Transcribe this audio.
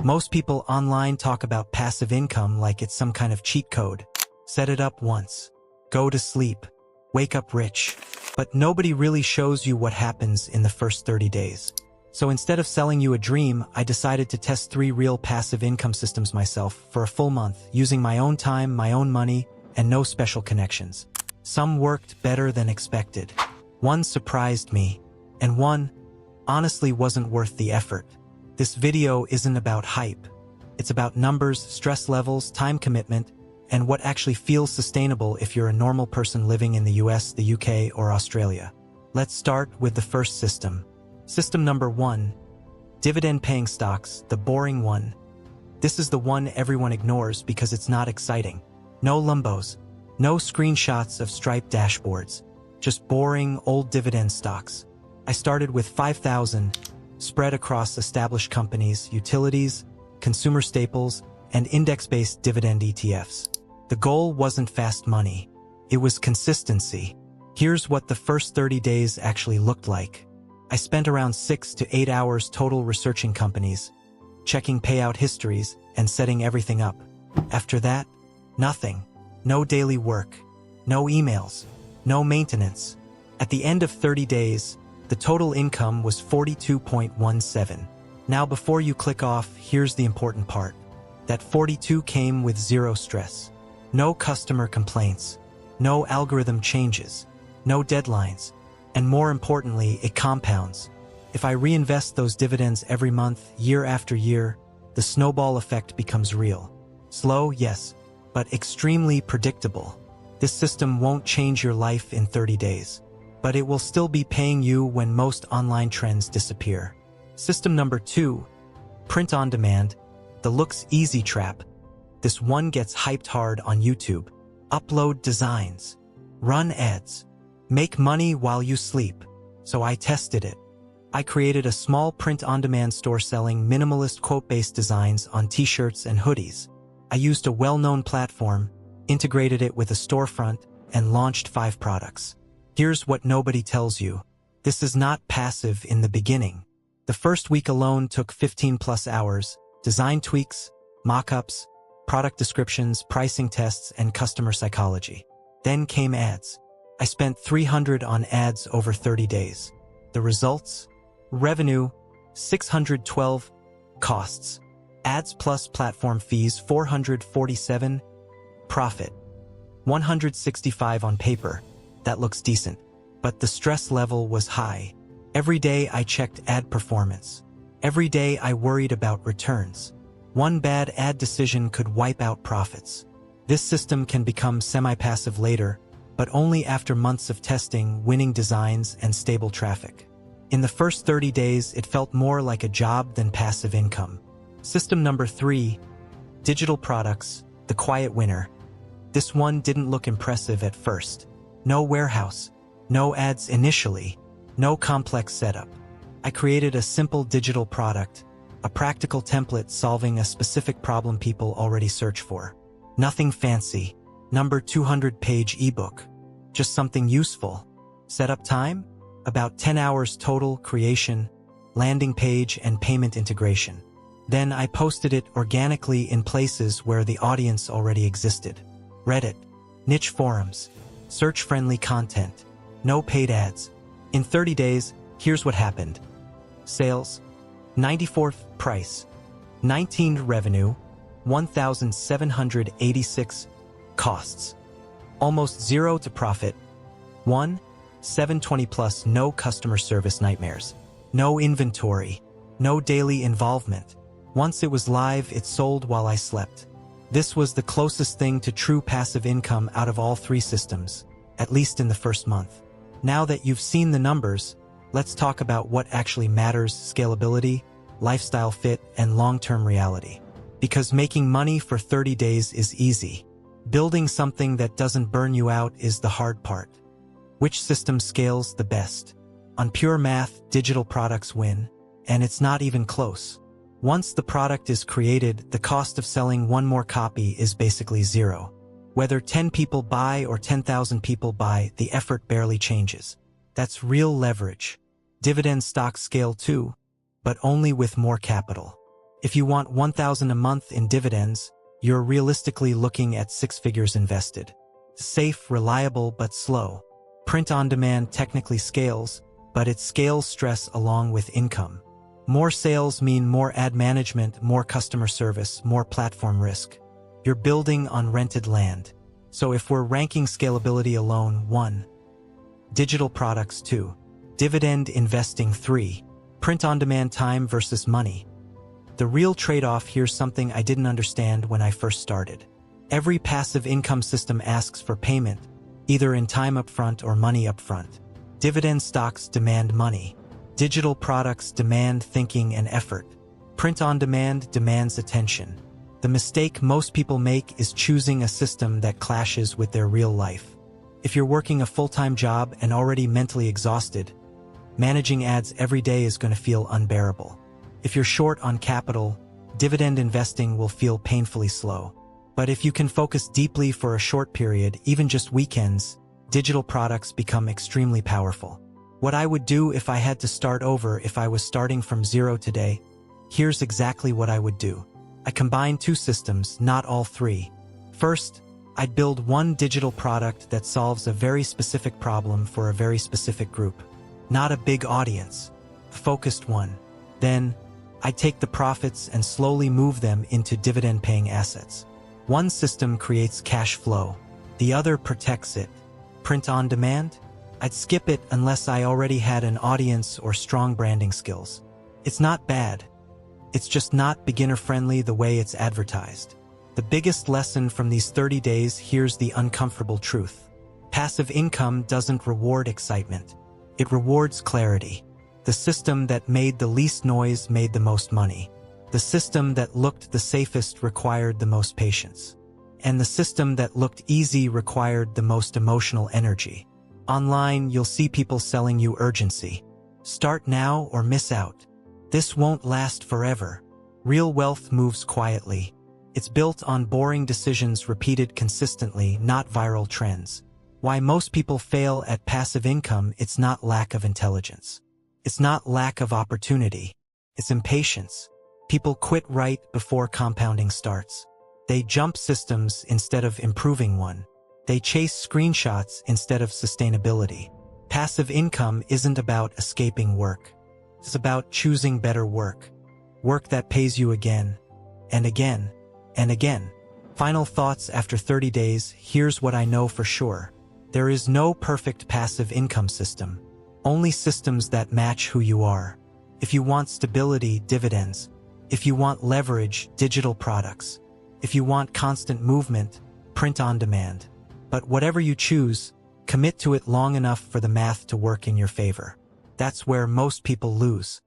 Most people online talk about passive income like it's some kind of cheat code. Set it up once. Go to sleep. Wake up rich. But nobody really shows you what happens in the first 30 days. So instead of selling you a dream, I decided to test 3 real passive income systems myself for a full month, using my own time, my own money, and no special connections. Some worked better than expected. One surprised me, and one honestly wasn't worth the effort. This video isn't about hype. It's about numbers, stress levels, time commitment, and what actually feels sustainable if you're a normal person living in the US, the UK, or Australia. Let's start with the first system. System number 1, dividend-paying stocks, the boring one. This is the one everyone ignores because it's not exciting. No lumbos, no screenshots of striped dashboards, just boring old dividend stocks. I started with 5,000, spread across established companies, utilities, consumer staples, and index-based dividend ETFs. The goal wasn't fast money. It was consistency. Here's what the first 30 days actually looked like. I spent around 6 to 8 hours total researching companies, checking payout histories, and setting everything up. After that, nothing. No daily work. No emails. No maintenance. At the end of 30 days, the total income was 42.17. Now before you click off, here's the important part. That 42 came with zero stress. No customer complaints. No algorithm changes. No deadlines. And more importantly, it compounds. If I reinvest those dividends every month, year after year, the snowball effect becomes real. Slow, yes, but extremely predictable. This system won't change your life in 30 days, but it will still be paying you when most online trends disappear. System number 2, print on demand, the looks easy trap. This one gets hyped hard on YouTube. Upload designs, run ads, make money while you sleep. So I tested it. I created a small print-on-demand store selling minimalist quote-based designs on t-shirts and hoodies. I used a well-known platform, integrated it with a storefront, and launched 5 products. Here's what nobody tells you. This is not passive in the beginning. The first week alone took 15+ hours, design tweaks, mock-ups, product descriptions, pricing tests, and customer psychology. Then came ads. I spent $300 on ads over 30 days. The results? Revenue, $612. Costs, ads plus platform fees, $447. Profit, $165 on paper. That looks decent. But the stress level was high. Every day I checked ad performance. Every day I worried about returns. One bad ad decision could wipe out profits. This system can become semi-passive later, but only after months of testing, winning designs, and stable traffic. In the first 30 days, it felt more like a job than passive income. System number 3, digital products, the quiet winner. This one didn't look impressive at first. No warehouse, no ads initially, no complex setup. I created a simple digital product, a practical template solving a specific problem people already search for. Nothing fancy, number 200-page ebook, just something useful. Setup time? About 10 hours total, creation, landing page, and payment integration. Then I posted it organically in places where the audience already existed. Reddit, niche forums, search-friendly content, no paid ads. In 30 days, here's what happened. Sales, 94. Price, 19. Revenue, 1,786. Costs, almost 0 to profit, 720 plus. No customer service nightmares, no inventory, no daily involvement. Once it was live, it sold while I slept. This was the closest thing to true passive income out of all 3 systems, at least in the first month. Now that you've seen the numbers, let's talk about what actually matters: scalability, lifestyle fit, and long-term reality. Because making money for 30 days is easy. Building something that doesn't burn you out is the hard part. Which system scales the best? On pure math, digital products win, and it's not even close. Once the product is created, the cost of selling one more copy is basically 0. Whether 10 people buy or 10,000 people buy, the effort barely changes. That's real leverage. Dividend stocks scale too, but only with more capital. If you want 1,000 a month in dividends, you're realistically looking at 6 figures invested. Safe, reliable, but slow. Print on demand technically scales, but it scales stress along with income. More sales mean more ad management, more customer service, more platform risk. You're building on rented land. So if we're ranking scalability alone, 1. Digital products, 2. Dividend investing, 3. Print on demand, time versus money. The real trade-off here's something I didn't understand when I first started. Every passive income system asks for payment, either in time upfront or money upfront. Dividend stocks demand money. Digital products demand thinking and effort. Print on demand demands attention. The mistake most people make is choosing a system that clashes with their real life. If you're working a full-time job and already mentally exhausted, managing ads every day is going to feel unbearable. If you're short on capital, dividend investing will feel painfully slow. But if you can focus deeply for a short period, even just weekends, digital products become extremely powerful. What I would do if I had to start over if I was starting from zero today, here's exactly what I would do. I combine 2 systems, not all 3. First, I'd build one digital product that solves a very specific problem for a very specific group. Not a big audience, a focused one. Then, I'd take the profits and slowly move them into dividend-paying assets. One system creates cash flow, the other protects it. Print on demand? I'd skip it unless I already had an audience or strong branding skills. It's not bad. It's just not beginner-friendly the way it's advertised. The biggest lesson from these 30 days, here's the uncomfortable truth. Passive income doesn't reward excitement. It rewards clarity. The system that made the least noise made the most money. The system that looked the safest required the most patience. And the system that looked easy required the most emotional energy. Online, you'll see people selling you urgency. Start now or miss out. This won't last forever. Real wealth moves quietly. It's built on boring decisions repeated consistently, not viral trends. Why most people fail at passive income, it's not lack of intelligence. It's not lack of opportunity. It's impatience. People quit right before compounding starts. They jump systems instead of improving one. They chase screenshots instead of sustainability. Passive income isn't about escaping work. It's about choosing better work. Work that pays you again, and again, and again. Final thoughts after 30 days, here's what I know for sure. There is no perfect passive income system. Only systems that match who you are. If you want stability, dividends. If you want leverage, digital products. If you want constant movement, print on demand. But whatever you choose, commit to it long enough for the math to work in your favor. That's where most people lose.